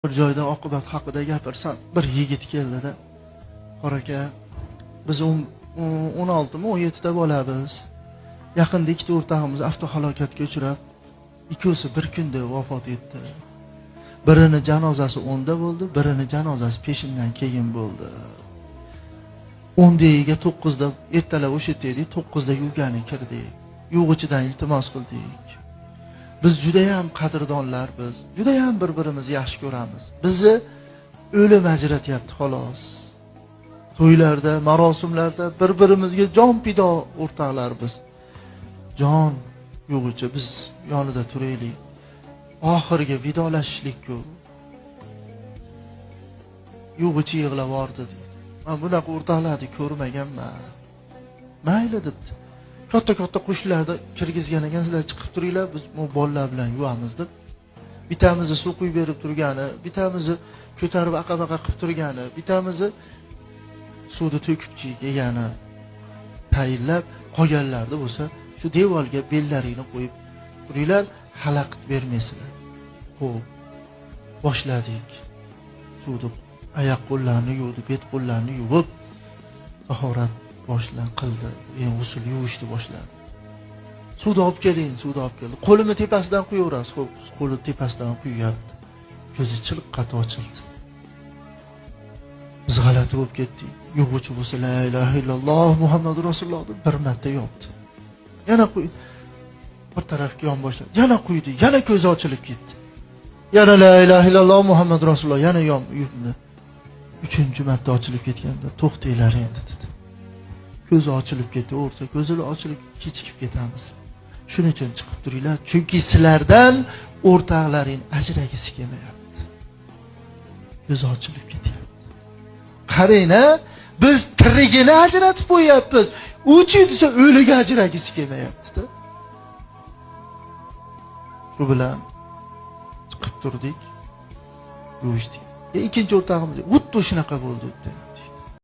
Bir joyda oqibat haqida gapirsam, bir yigit keldida, "Qora aka, biz 16 mi 17 ta bo'lamiz. Yaqinda ikkita o'rtog'imiz avtohalokatga uchrab, ikkovsi bir kunda vafot etdi. Birini janozasi 10da bo'ldi, birini janozasi peshindan keyin bo'ldi. 10dagiga 9da ertalab o'sha yerda edik, 9da yuvgani kirdik. Yuvg'ichidan iltimos qildik. Biz juda ham qadrdonlar biz. Juda ham bir-birimizni yaxshi ko'ramiz. Bizni o'lim ajratyapti xolos. To'ylarda, marosimlarda bir-birimizga jon pido o'rtoqlar biz. Jon yo'g'icha biz yonida turaylik. Oxirgi vidolashishlik-ku. Yo'g'icha yig'lab yordi dedi. Men bunaqa o'rtoqlarni ko'rmaganman. Mayli debdi. Katta qo'shlarda kirgizgan ekan, sizlar chiqib turinglar, biz bu bolalar bilan yuvamiz deb. Bitamizni suv quyib berib turgani, bitamizni ko'tarib aqabaqa qilib turgani, bitamizni suvni to'kib yegani tayinlab qolganlarda bo'lsa, shu devorga bellaringni qo'yib turinglar, xalaqit bermaysizlar. Xo'p, boshladik. Suvni oyoq qo'llarni yuvdi, bet qo'llarni yuvib, tahorat qildi. G'usl yuvishni boshladi. Suvni olib keling, suvni olib keldi. Qo'limni tepasidan quyaverasiz. Xo'p, qo'li tepasidan quyapti. Ko'zi chiliqqat ochildi. Biz g'alati bo'lib ketdik. Yuvuvchi bo'lsa la ilaha illalloh Muhammadur Rasululloh deb bir marta yopdi. Yana qo'y. Bir tarafga yon boshladi. Yana quydi. Yana ko'zi ochilib ketdi. Yana la ilaha illalloh Muhammadur Rasululloh yana yon yurdi. 3-marta ochilib ketganda to'xtanglar endi dedi. Ko'zi ochilib ketaversa, ko'zlar ochilib kechikib ketamiz. Shuning uchun chiqib turinglar, chunki sizlardan o'rtoqlaring ajragisi kelmayapti. Ko'zi ochilib ketyapti. Qarang-a, biz tirigini ajratib qo'yapmiz. Uchi desa o'liga ajragisi kelmayapti-da. Shu bilan chiqib turdik, yurishdik. Ikkinchi o'rtog'imiz xuddi shunaqa bo'ldi dedi.